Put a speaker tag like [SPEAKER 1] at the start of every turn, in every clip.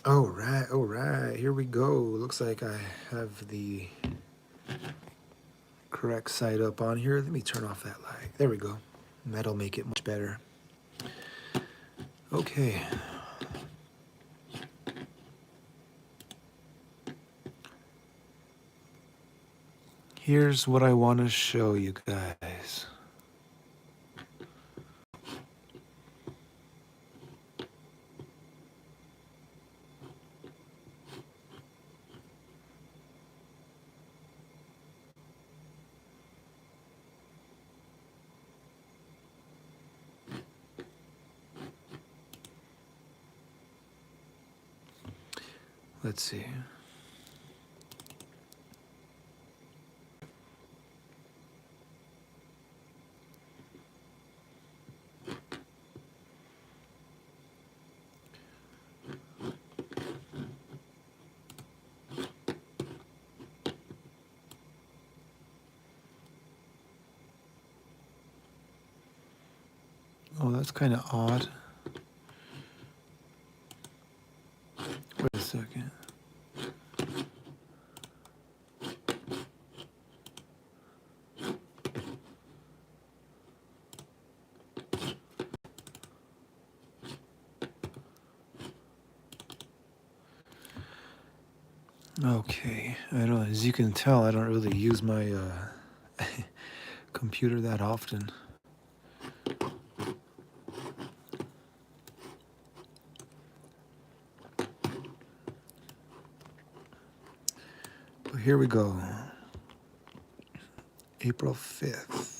[SPEAKER 1] All right, here we go. Looks like I have the correct side up on here. Let me turn off that light. There we go. That'll make it much better. Okay. Here's what I want to show you guys. Let's see. Oh, that's kind of odd. Wait a second. Okay, I don't. As you can tell, I don't really use my computer that often. But here we go. April 5th.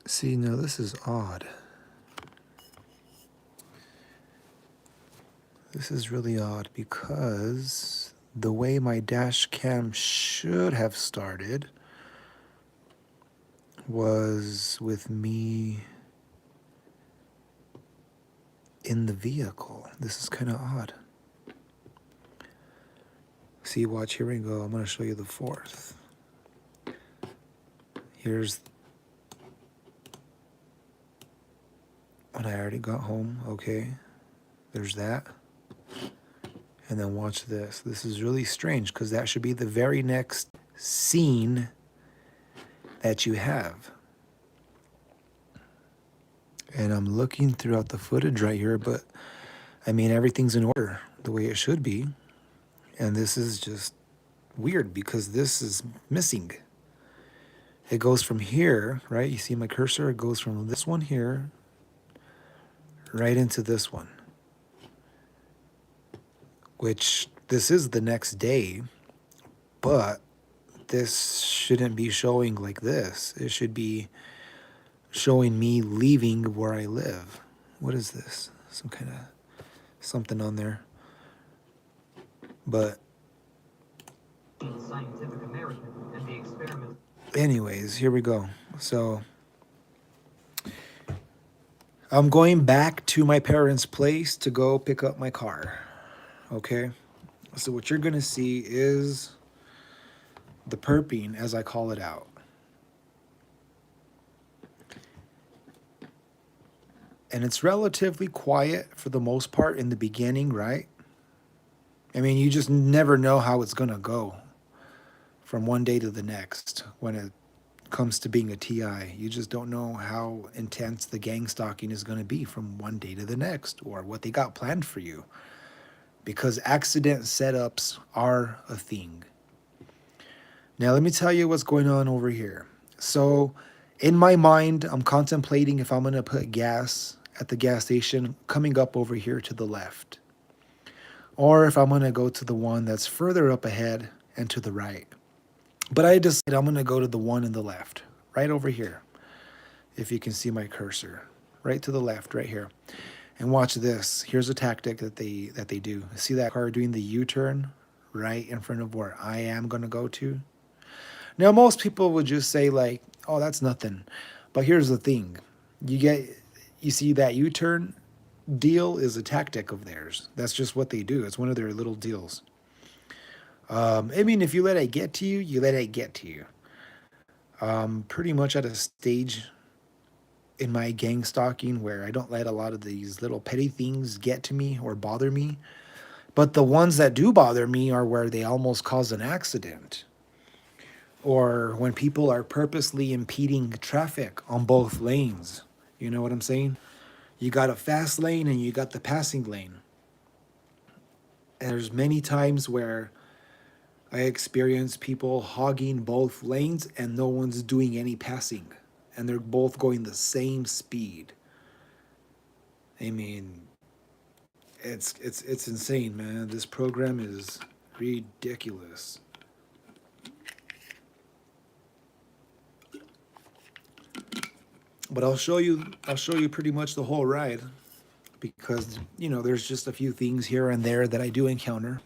[SPEAKER 1] See, now this is odd. This is really odd because the way my dash cam should have started was with me in the vehicle. This is kind of odd. See, watch, here we go. I'm going to show you the 4th. Here's when I already got home. Okay, there's that. And then watch this. This is really strange because that should be the very next scene that you have. And I'm looking throughout the footage right here, but I mean, everything's in order the way it should be. And this is just weird because this is missing. It goes from here, right? You see my cursor? It goes from this one here right into this one, which this is the next day, but this shouldn't be showing like this. It should be showing me leaving where I live. What is this? Some kind of something on there. But Scientific American and the experiment. Anyways, here we go. So I'm going back to my parents' place to go pick up my car. Okay? So what you're going to see is the perping, as I call it out. And it's relatively quiet for the most part in the beginning, right? I mean, you just never know how it's going to go from one day to the next when it comes to being a TI. You just don't know how intense the gang stalking is going to be from one day to the next or what they got planned for you, because accident setups are a thing. Now, let me tell you what's going on over here. So in my mind, I'm contemplating if I'm going to put gas at the gas station coming up over here to the left, or if I'm going to go to the one that's further up ahead and to the right. But I decided I'm going to go to the one in the left, right over here. If you can see my cursor, right to the left, right here. And watch this. Here's a tactic that they do. See that car doing the U-turn right in front of where I am going to go to? Now, most people would just say like, oh, that's nothing. But here's the thing. You see that U-turn deal is a tactic of theirs. That's just what they do. It's one of their little deals. I mean, if you let it get to you, you let it get to you. Pretty much at a stage in my gang stalking where I don't let a lot of these little petty things get to me or bother me. But the ones that do bother me are where they almost cause an accident, or when people are purposely impeding traffic on both lanes. You know what I'm saying? You got a fast lane and you got the passing lane. And there's many times where I experience people hogging both lanes and no one's doing any passing. And they're both going the same speed. I mean, it's insane, man. This program is ridiculous. But I'll show you pretty much the whole ride because, there's just a few things here and there that I do encounter.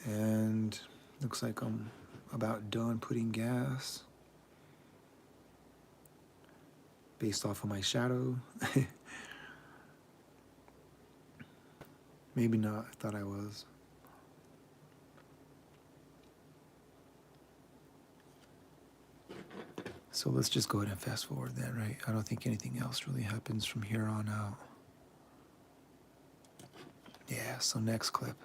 [SPEAKER 1] And looks like I'm about done putting gas based off of my shadow. Maybe not. I thought I was. So let's just go ahead and fast forward that, right? I don't think anything else really happens from here on out. Yeah, so next clip.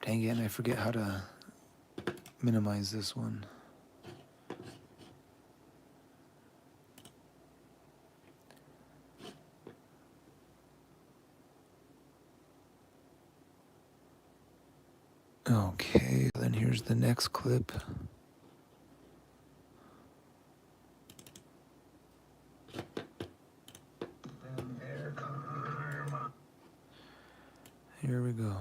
[SPEAKER 1] Dang it, and I forget how to minimize this one. Okay, then here's the next clip. Here we go.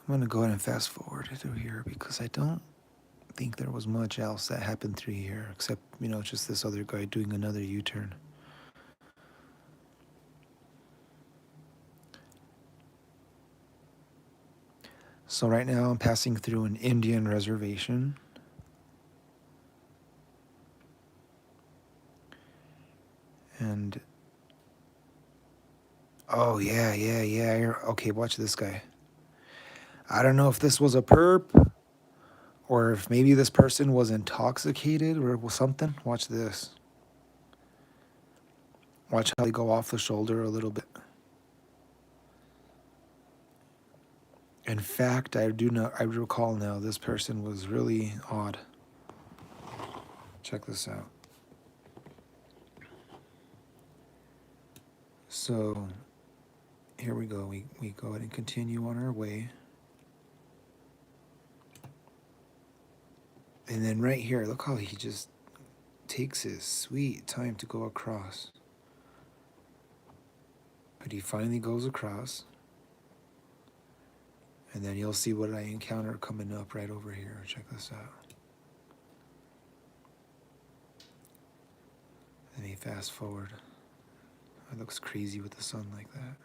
[SPEAKER 1] I'm gonna go ahead and fast forward through here because I don't think there was much else that happened through here except, just this other guy doing another U-turn. So right now I'm passing through an Indian reservation. And oh yeah. Okay, watch this guy. I don't know if this was a perp or if maybe this person was intoxicated or something. Watch this. Watch how they go off the shoulder a little bit. In fact, I recall now this person was really odd. Check this out. So here we go. We go ahead and continue on our way. And then right here, look how he just takes his sweet time to go across. But he finally goes across. And then you'll see what I encounter coming up right over here. Check this out. Let me fast forward. It looks crazy with the sun like that.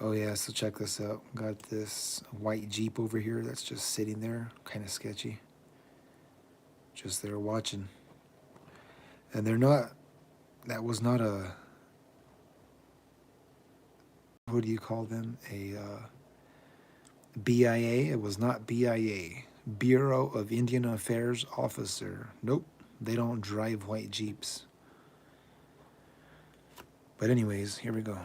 [SPEAKER 1] Oh yeah, so check this out. Got this white Jeep over here that's just sitting there, kind of sketchy. Just there watching. And that was not a, what do you call them? A BIA? It was not BIA. Bureau of Indian Affairs officer. Nope, they don't drive white Jeeps. But anyways, here we go.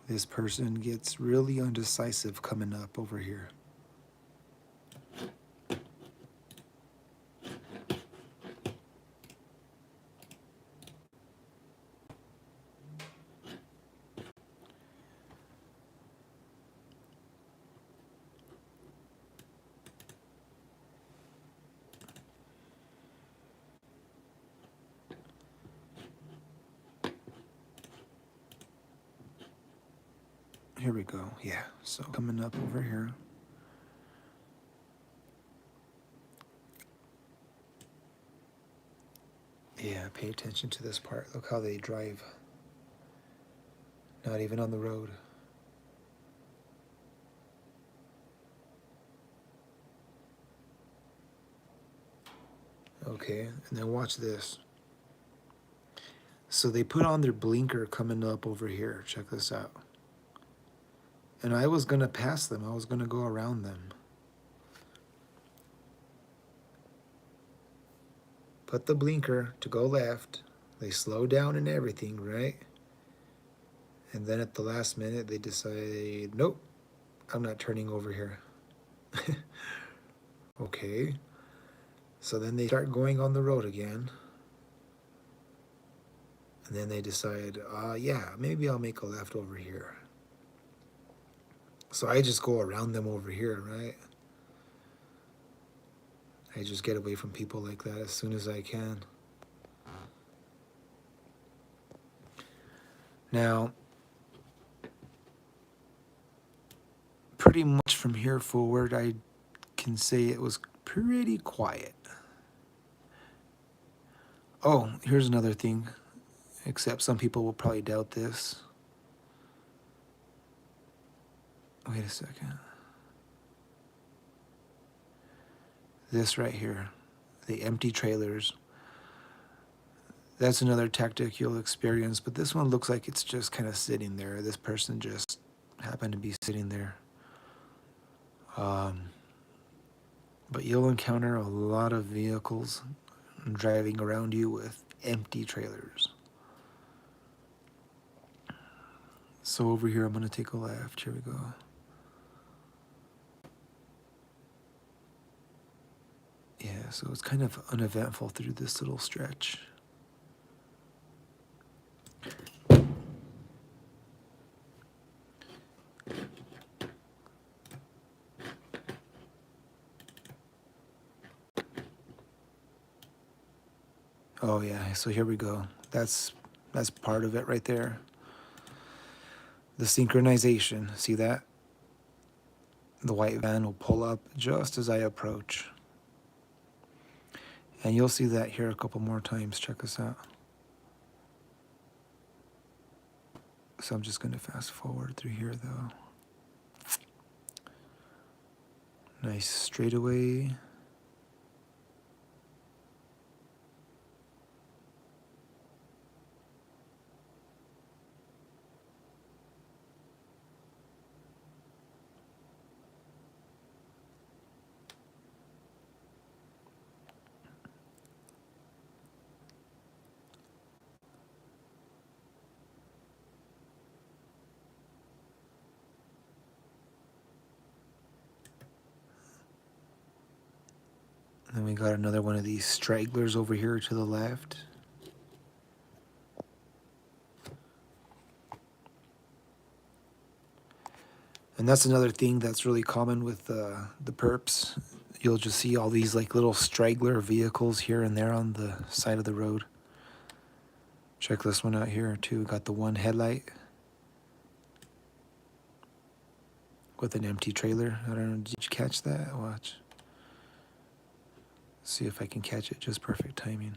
[SPEAKER 1] This person gets really undecisive coming up over here. here we go. Yeah, so coming up over here. Yeah, pay attention to this part. Look how they drive. Not even on the road. Okay, and then watch this. So they put on their blinker coming up over here. Check this out. And I was gonna pass them. I was gonna go around them. Put the blinker to go left. They slow down and everything, right? And then at the last minute, they decide, nope, I'm not turning over here. Okay. So then they start going on the road again. And then they decide, yeah, maybe I'll make a left over here. So I just go around them over here, right? I just get away from people like that as soon as I can. Now, pretty much from here forward, I can say it was pretty quiet. Oh, here's another thing, except some people will probably doubt this. Wait a second. This right here, the empty trailers. That's another tactic you'll experience, but this one looks like it's just kind of sitting there. This person just happened to be sitting there. But you'll encounter a lot of vehicles driving around you with empty trailers. So over here, I'm going to take a left. Here we go. Yeah, so it's kind of uneventful through this little stretch. Oh yeah, so here we go. That's part of it right there. The synchronization, see that? The white van will pull up just as I approach. And you'll see that here a couple more times. Check this out. So I'm just going to fast forward through here though. Nice straightaway. Then we got another one of these stragglers over here to the left. And that's another thing that's really common with the perps. You'll just see all these like little straggler vehicles here and there on the side of the road. Check this one out here too. Got the one headlight with an empty trailer. I don't know, did you catch that? Watch. See if I can catch it, just perfect timing.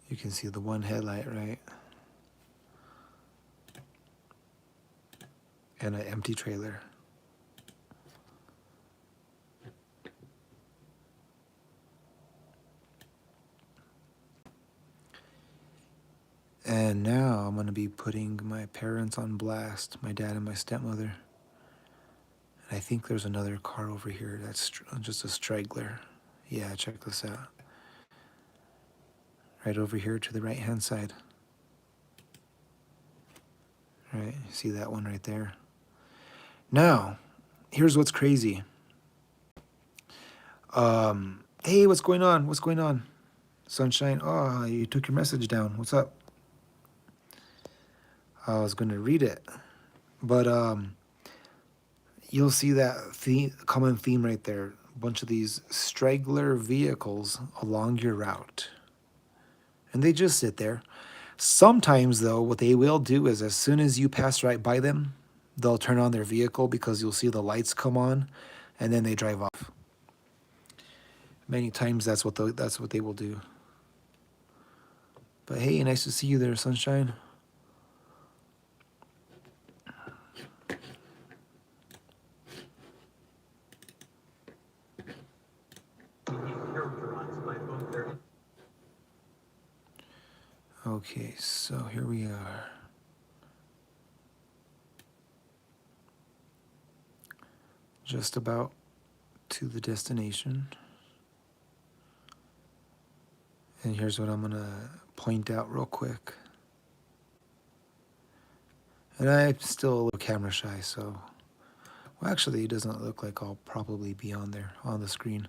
[SPEAKER 1] You can see the one headlight, right? And an empty trailer. And now I'm going to be putting my parents on blast, my dad and my stepmother. And I think there's another car over here that's just a straggler. Yeah, check this out. Right over here to the right-hand side. Right, see that one right there? Now, here's what's crazy. Hey, what's going on? What's going on? Sunshine, oh, you took your message down. What's up? I was going to read it. But you'll see that common theme right there. A bunch of these straggler vehicles along your route. And they just sit there. Sometimes, though, what they will do is as soon as you pass right by them, they'll turn on their vehicle because you'll see the lights come on, and then they drive off. Many times that's what they will do. But hey, nice to see you there, sunshine. Okay, so here we are. Just about to the destination. And here's what I'm gonna point out real quick. And I'm still a little camera shy, so well, actually, it doesn't look like I'll probably be on there on the screen.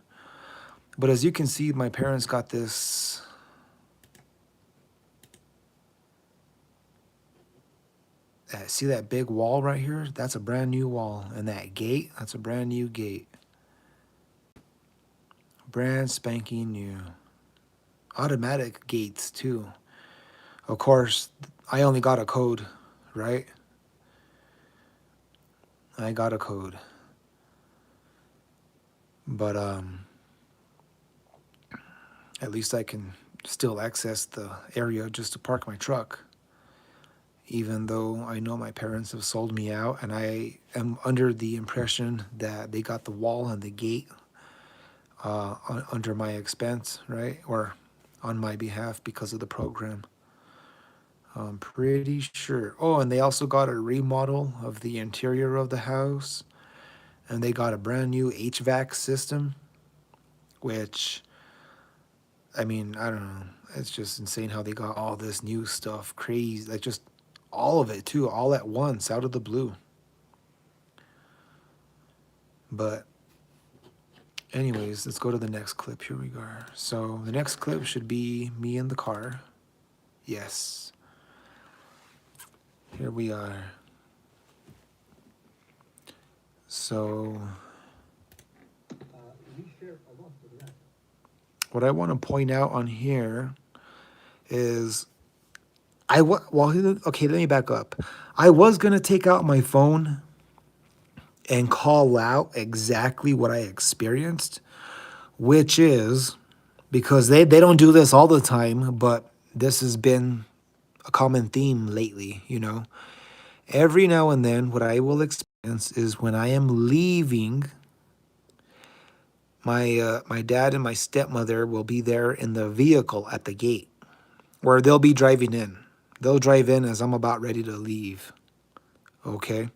[SPEAKER 1] But as you can see, my parents got this. See that big wall right here? That's a brand new wall. And that gate, that's a brand new gate. Brand spanking new. Automatic gates, too. Of course, I only got a code, right? I got a code. But at least I can still access the area just to park my truck. Even though I know my parents have sold me out, and I am under the impression that they got the wall and the gate under my expense, right? Or on my behalf because of the program. I'm pretty sure. Oh, and they also got a remodel of the interior of the house, and they got a brand new HVAC system, which, I mean, I don't know. It's just insane how they got all this new stuff. Crazy. Like, just all of it, too, all at once, out of the blue. But anyways, let's go to the next clip. Here we go. So the next clip should be me in the car. Yes. Here we are. So what I want to point out on here is okay, let me back up. I was going to take out my phone and call out exactly what I experienced, which is because they don't do this all the time, but this has been a common theme lately, you know. Every now and then, what I will experience is when I am leaving, my dad and my stepmother will be there in the vehicle at the gate, where they'll be driving in. They'll drive in as I'm about ready to leave. Okay?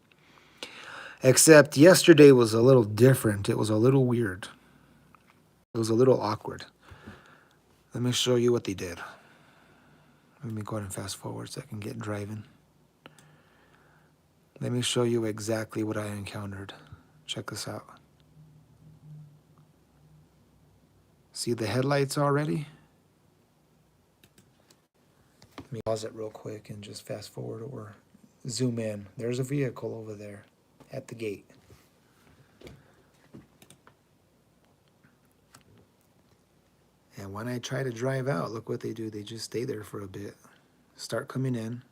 [SPEAKER 1] Except yesterday was a little different. It was a little weird. It was a little awkward. Let me show you what they did. Let me go ahead and fast forward so I can get driving. Let me show you exactly what I encountered. Check this out. See the headlights already? Let me pause it real quick and just fast forward or zoom in. There's a vehicle over there at the gate. And when I try to drive out, look what they do. They just stay there for a bit, start coming in. And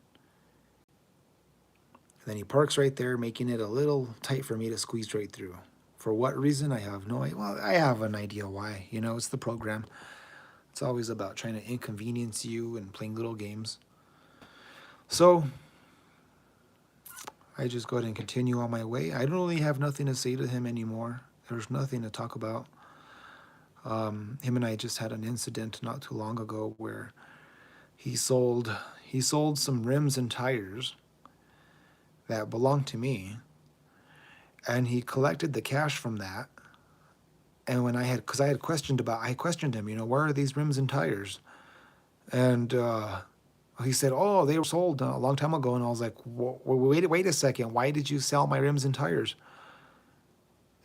[SPEAKER 1] then he parks right there, making it a little tight for me to squeeze right through. For what reason? I have no idea. Well, I have an idea why. You know, it's the program. It's always about trying to inconvenience you and playing little games. So I just go ahead and continue on my way. I don't really have nothing to say to him anymore. There's nothing to talk about. Him and I just had an incident not too long ago where he sold some rims and tires that belonged to me, and he collected the cash from that. And when I had questioned him, you know, where are these rims and tires? And he said, oh, they were sold a long time ago. And I was like, wait a second, why did you sell my rims and tires?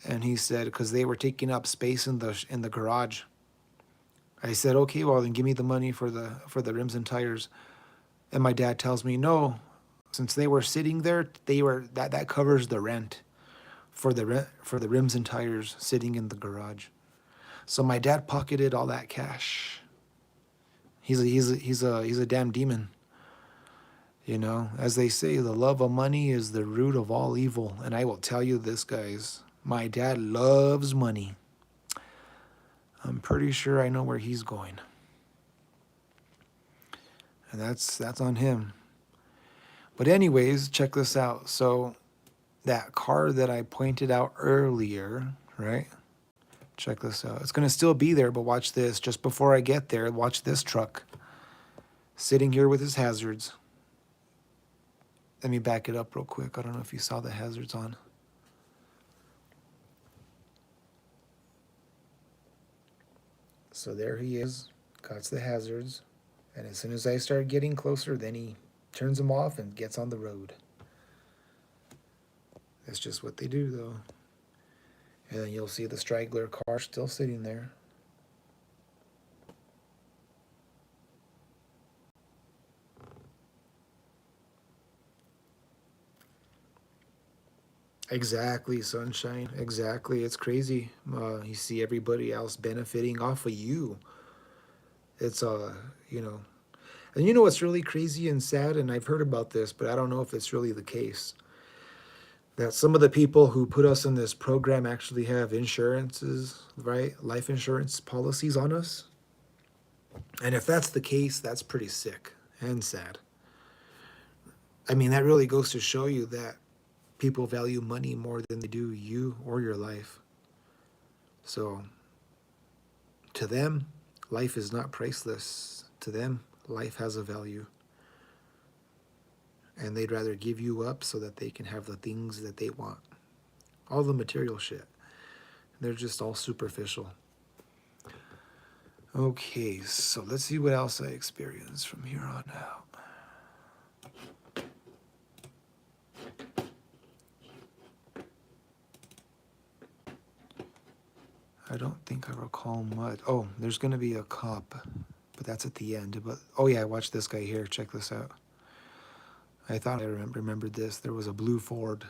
[SPEAKER 1] And he said, because they were taking up space in the garage. I said, okay, well then give me the money for the rims and tires. And my dad tells me, no, since they were sitting there, that covers the rent for the rims and tires sitting in the garage. So my dad pocketed all that cash. He's a damn demon. You know, as they say, the love of money is the root of all evil. And I will tell you this, guys. My dad loves money. I'm pretty sure I know where he's going. And that's on him. But anyways, check this out. So that car that I pointed out earlier, right? Check this out. It's going to still be there, but watch this. Just before I get there, watch this truck sitting here with his hazards. Let me back it up real quick. I don't know if you saw the hazards on. So there he is, cuts the hazards, and as soon as I start getting closer, then he turns them off and gets on the road. That's just what they do, though. And then you'll see the straggler car still sitting there. Exactly, sunshine. Exactly. It's crazy. You see everybody else benefiting off of you. It's, you know. And you know what's really crazy and sad? And I've heard about this, but I don't know if it's really the case. That some of the people who put us in this program actually have insurances, right? Life insurance policies on us. And if that's the case, that's pretty sick and sad. I mean, that really goes to show you that people value money more than they do you or your life. So, to them, life is not priceless. To them, life has a value. And they'd rather give you up so that they can have the things that they want. All the material shit. They're just all superficial. Okay, so let's see what else I experience from here on out. I don't think I recall much. Oh, there's going to be a cop, but that's at the end. But oh yeah, watch this guy here. Check this out. I thought I remembered this. There was a blue Ford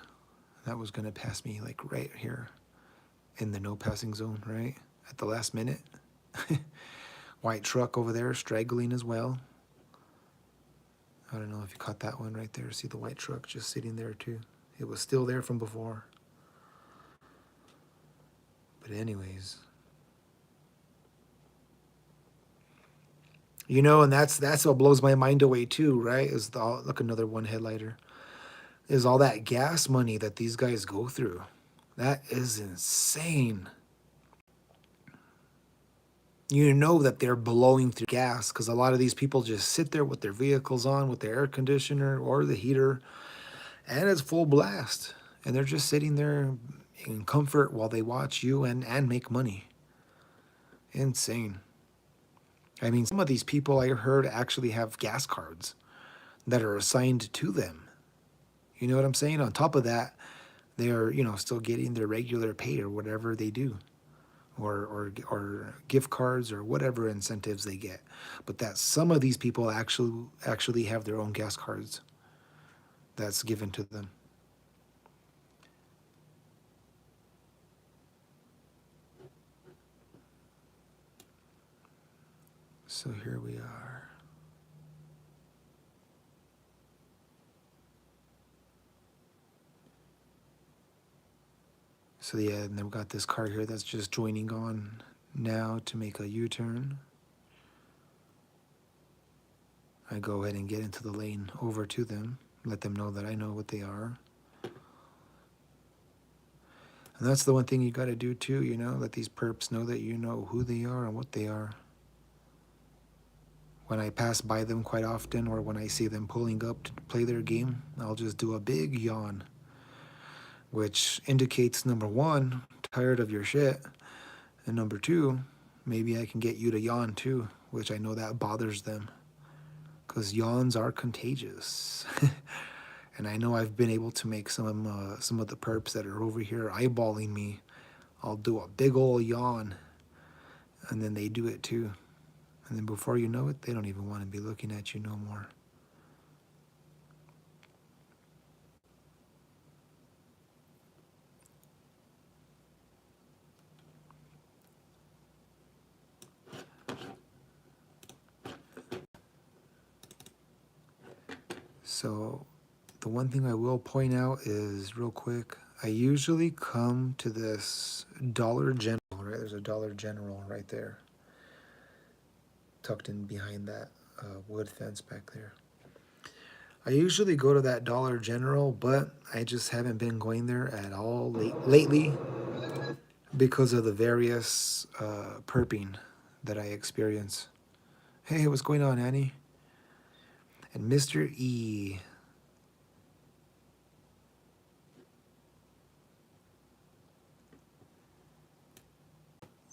[SPEAKER 1] that was going to pass me like right here in the no passing zone, right? At the last minute. White truck over there straggling as well. I don't know if you caught that one right there. See the white truck just sitting there too. It was still there from before. But anyways, you know, and that's what blows my mind away too, right? Is the, look, another one headlighter. Is all that gas money that these guys go through. That is insane. You know that they're blowing through gas because a lot of these people just sit there with their vehicles on, with their air conditioner or the heater, and it's full blast. And they're just sitting there in comfort while they watch you and make money. Insane. I mean, some of these people I heard actually have gas cards that are assigned to them. You know what I'm saying? On top of that, they're, you know, still getting their regular pay or whatever they do. Or gift cards or whatever incentives they get. But that some of these people actually have their own gas cards that's given to them. So here we are. So yeah, and then we got this car here that's just joining on now to make a U-turn. I go ahead and get into the lane over to them, let them know that I know what they are. And that's the one thing you got to do too, you know, let these perps know that you know who they are and what they are. When I pass by them quite often, or when I see them pulling up to play their game, I'll just do a big yawn, which indicates, number one, tired of your shit, and number two, maybe I can get you to yawn too, which I know that bothers them, because yawns are contagious. And I know I've been able to make some of the perps that are over here eyeballing me. I'll do a big old yawn, and then they do it too. And then before you know it, they don't even want to be looking at you no more. So the one thing I will point out is real quick, I usually come to this Dollar General, right? There's a Dollar General right there, tucked in behind that wood fence back there. I usually go to that Dollar General, but I just haven't been going there at all lately because of the various perping that I experience. Hey, what's going on, Annie? And Mr. E.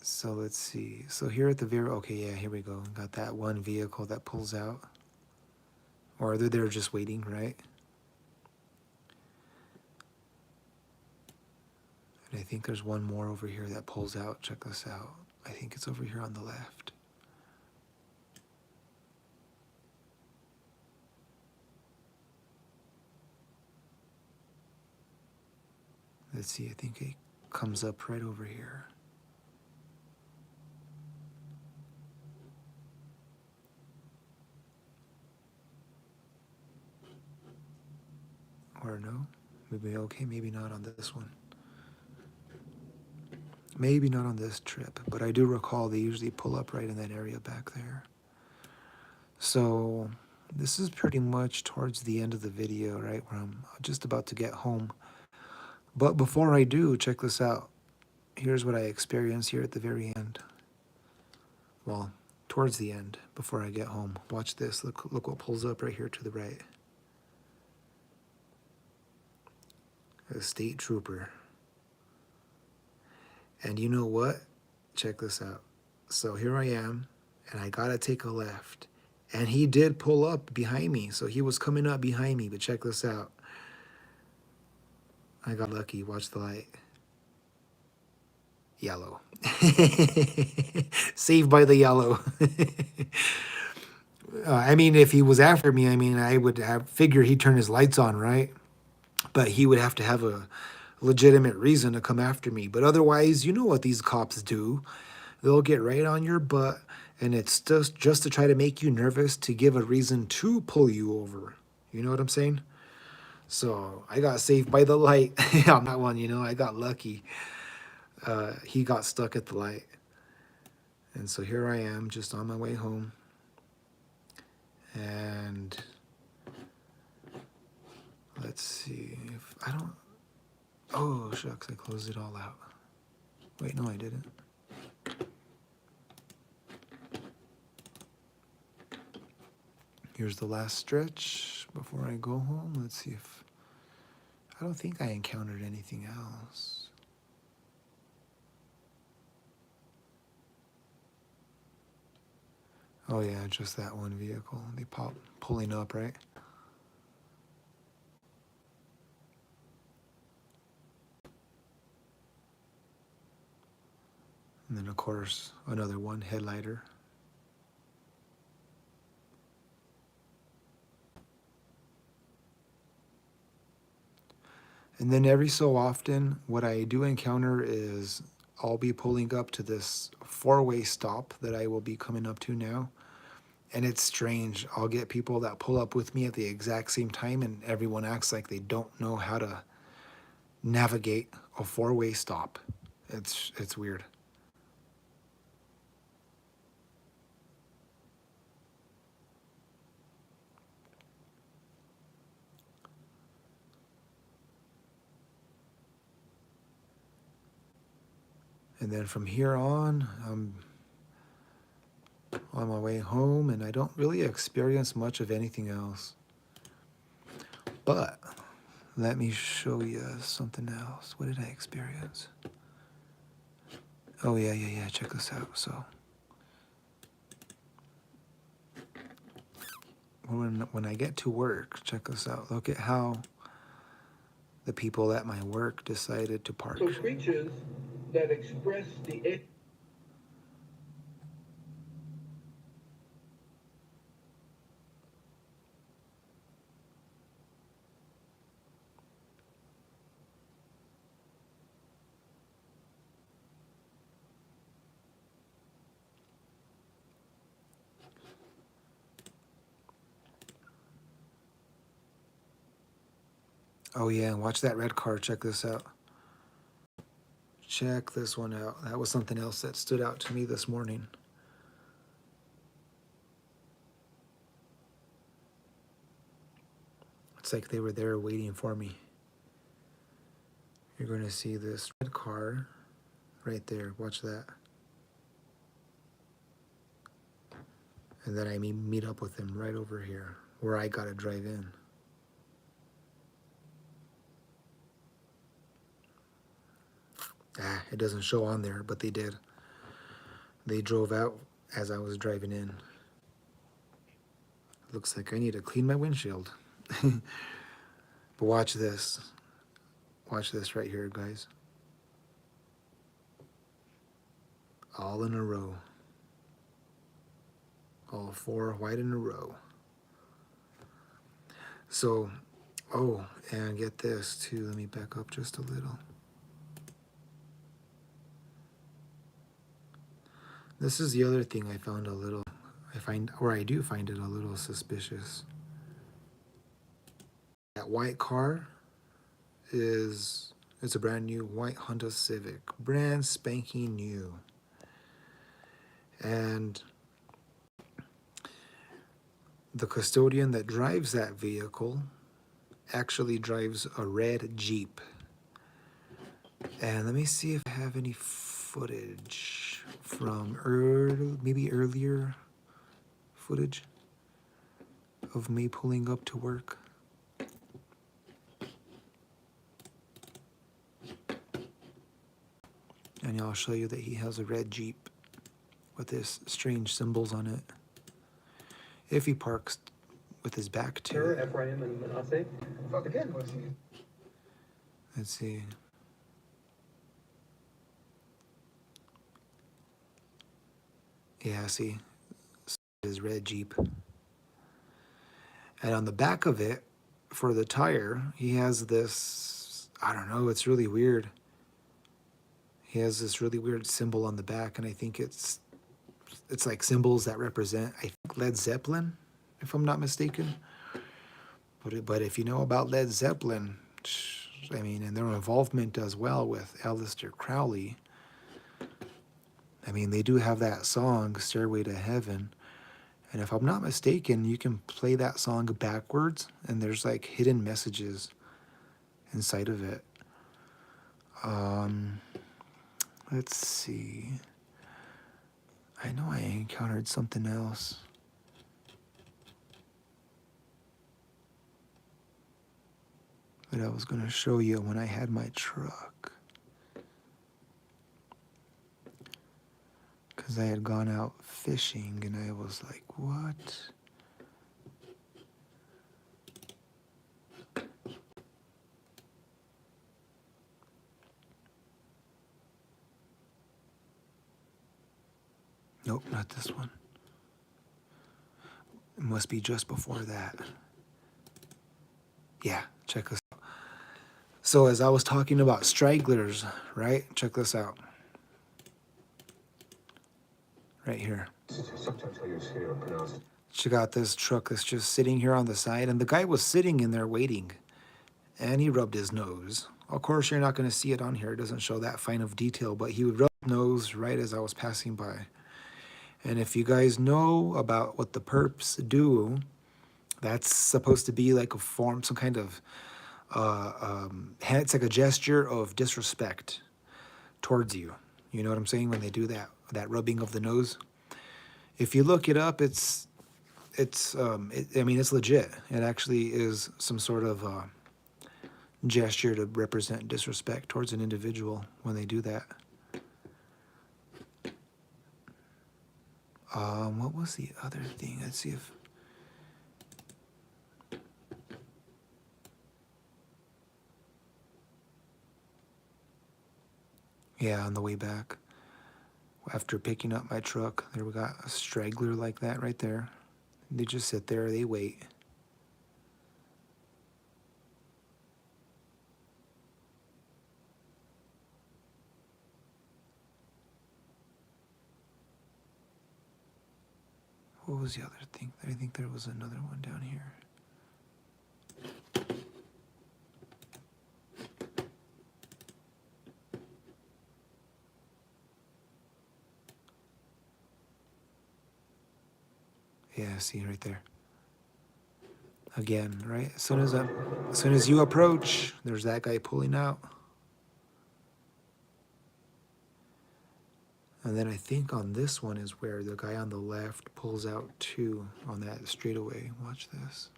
[SPEAKER 1] So let's see. So here at the very, okay, yeah, here we go. Got that one vehicle that pulls out. Or they're just waiting, right? And I think there's one more over here that pulls out. Check this out. I think it's over here on the left. Let's see, I think it comes up right over here. Or no? Maybe okay, maybe not on this one. Maybe not on this trip, but I do recall they usually pull up right in that area back there. So this is pretty much towards the end of the video, right, where I'm just about to get home. But before I do, check this out. Here's what I experienced here at the very end. Well, towards the end, before I get home. Watch this. Look what pulls up right here to the right. A state trooper. And you know what? Check this out. So here I am, and I gotta take a left. And he did pull up behind me, so he was coming up behind me. But check this out. I got lucky. Watch the light. Yellow. Saved by the yellow. I mean, if he was after me, I mean, I would have figured he'd turn his lights on, right? But he would have to have a legitimate reason to come after me. But otherwise, you know what these cops do. They'll get right on your butt, and it's just to try to make you nervous, to give a reason to pull you over. You know what I'm saying? So I got saved by the light on that one, you know. I got lucky. He got stuck at the light. And so here I am, just on my way home. And let's see if I don't. Oh, shucks, I closed it all out. Wait, no, I didn't. Here's the last stretch before I go home. Let's see if. I don't think I encountered anything else. Oh, yeah, just that one vehicle. They pulling up, right? And then, of course, another one, headlighter. And then every so often, what I do encounter is I'll be pulling up to this four-way stop that I will be coming up to now. And it's strange. I'll get people that pull up with me at the exact same time, and everyone acts like they don't know how to navigate a four-way stop. It's weird. And then from here on, I'm on my way home, and I don't really experience much of anything else. But let me show you something else. What did I experience? Oh, yeah. Check this out. So when I get to work, check this out. Look at how the people at my work decided to park.
[SPEAKER 2] So speeches that express the
[SPEAKER 1] Oh yeah, and watch that red car. Check this out. Check this one out. That was something else that stood out to me this morning. It's like they were there waiting for me. You're going to see this red car right there. Watch that. And then I meet up with him right over here where I got to drive in. It doesn't show on there, but they did. They drove out as I was driving in. Looks like I need to clean my windshield. But watch this. Watch this right here, guys. All in a row. All four white in a row. So, oh, and get this too. Let me back up just a little. This is the other thing I found I do find it a little suspicious. That white car it's a brand new white Honda Civic, brand spanking new. And the custodian that drives that vehicle actually drives a red Jeep. And let me see if I have any footage from maybe earlier footage of me pulling up to work. And I'll show you that he has a red Jeep with this strange symbols on it. If he parks with his back to it.
[SPEAKER 2] Ephraim and Manasseh. Again, was he?
[SPEAKER 1] Let's see. Yeah, see, his red Jeep. And on the back of it, for the tire, he has this, I don't know, it's really weird. He has this really weird symbol on the back, and I think it's like symbols that represent, I think, Led Zeppelin, if I'm not mistaken. But if you know about Led Zeppelin, I mean, and their involvement as well with Aleister Crowley, I mean, they do have that song, Stairway to Heaven. And if I'm not mistaken, you can play that song backwards, and there's like hidden messages inside of it. Let's see. I know I encountered something else. That I was going to show you when I had my truck. Because I had gone out fishing, and I was like, what? Nope, not this one. It must be just before that. Yeah, check this out. So as I was talking about stragglers, right? Check this out. Right here.
[SPEAKER 2] Sometimes how you say or pronounce it.
[SPEAKER 1] Check out this truck that's just sitting here on the side, and the guy was sitting in there waiting, and he rubbed his nose. Of course, you're not going to see it on here. It doesn't show that fine of detail, but he would rub his nose right as I was passing by. And if you guys know about what the perps do, that's supposed to be like a form, some kind of, it's like a gesture of disrespect towards you. You know what I'm saying? When they do that rubbing of the nose. If you look it up, I mean, it's legit. It actually is some sort of gesture to represent disrespect towards an individual when they do that. What was the other thing? Let's see if... Yeah, on the way back. After picking up my truck, there we got a straggler like that right there. They just sit there, they wait. What was the other thing? I think there was another one down here. Yeah, see right there. Again, right? As soon as you approach, there's that guy pulling out. And then I think on this one is where the guy on the left pulls out too on that straightaway. Watch this.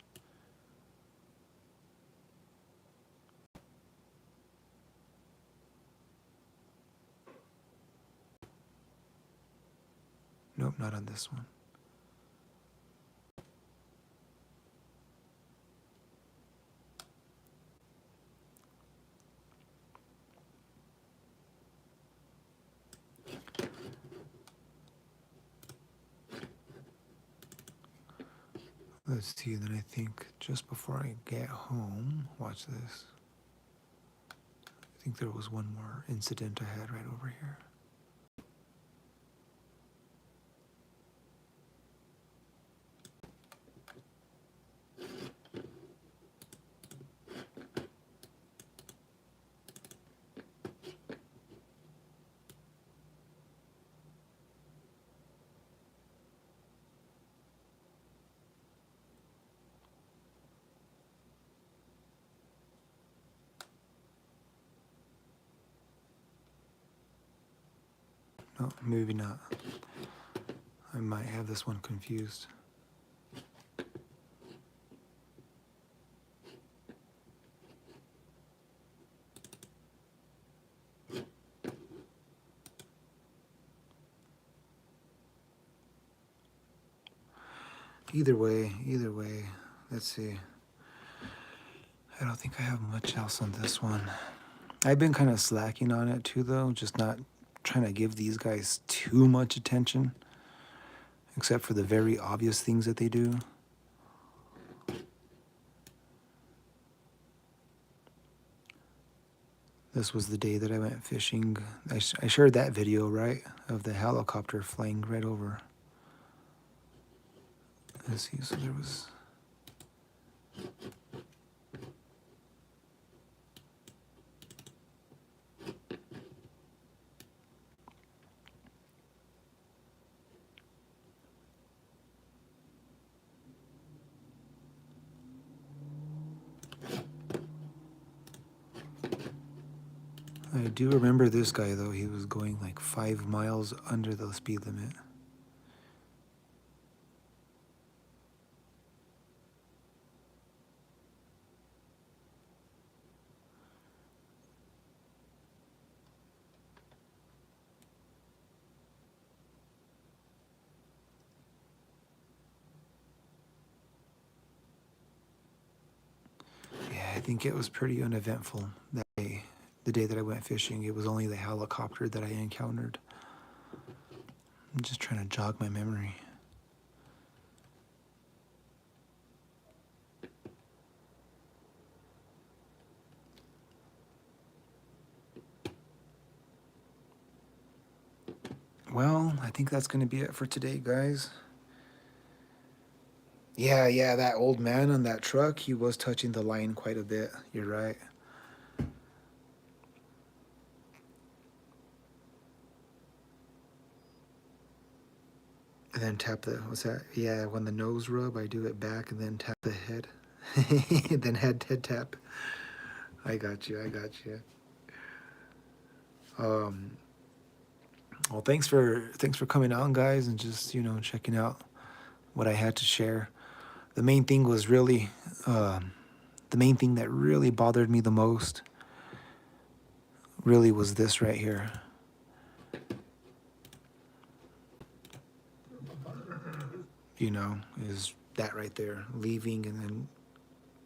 [SPEAKER 1] Nope, not on this one. Let's see, then I think just before I get home, watch this. I think there was one more incident I had right over here. No, maybe not. I might have this one confused. Either way, let's see. I don't think I have much else on this one. I've been kind of slacking on it too, though, just not trying to give these guys too much attention, except for the very obvious things that they do. This was the day that I went fishing. I shared that video, right, of the helicopter flying right over. Let's see, so there was... I do remember this guy, though. He was going like 5 miles under the speed limit. Yeah, I think it was pretty uneventful that day. The day that I went fishing, it was only the helicopter that I encountered. I'm just trying to jog my memory. Well, I think that's going to be it for today, guys. Yeah, that old man on that truck, he was touching the line quite a bit. You're right. And then tap the, what's that? Yeah, when the nose rub, I do it back and then tap the head. Then head tap. I got you. Well, thanks for coming on, guys, and just, checking out what I had to share. The main thing was really, the main thing that really bothered me the most really was this right here. Is that right there, leaving and then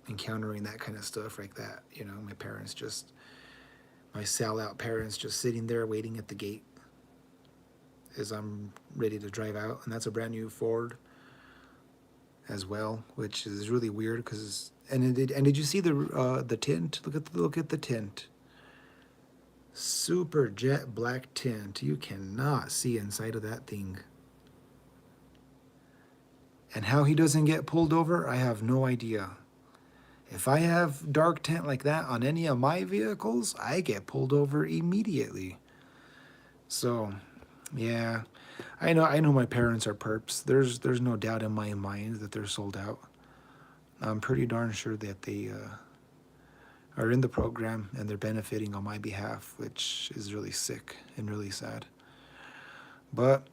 [SPEAKER 1] encountering that kind of stuff like that. My sell-out parents just sitting there waiting at the gate as I'm ready to drive out. And that's a brand new Ford as well, which is really weird because, and did you see the tint? Look at the tint. Super jet black tint. You cannot see inside of that thing. And how he doesn't get pulled over, I have no idea. If I have dark tint like that on any of my vehicles, I get pulled over immediately. So, yeah. I know my parents are perps. There's no doubt in my mind that they're sold out. I'm pretty darn sure that they are in the program and they're benefiting on my behalf, which is really sick and really sad. But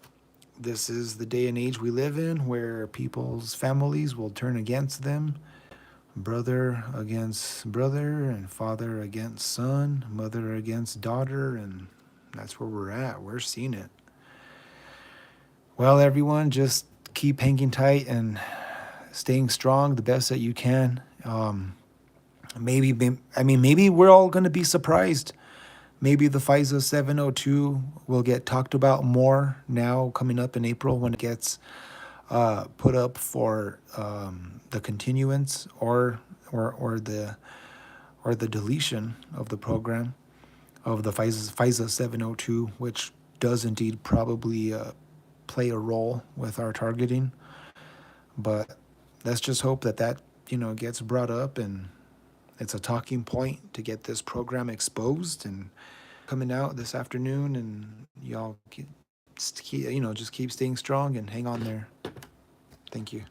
[SPEAKER 1] this is the day and age we live in where people's families will turn against them, brother against brother, and father against son, mother against daughter, and that's where we're at. We're seeing it. Well, everyone, just keep hanging tight and staying strong the best that you can. Maybe we're all going to be surprised. Maybe the FISA 702 will get talked about more now coming up in April when it gets put up for the continuance or the deletion of the program of the FISA 702, which does indeed probably play a role with our targeting. But let's just hope that gets brought up and it's a talking point to get this program exposed and coming out this afternoon. And y'all just keep staying strong and hang on there. Thank you.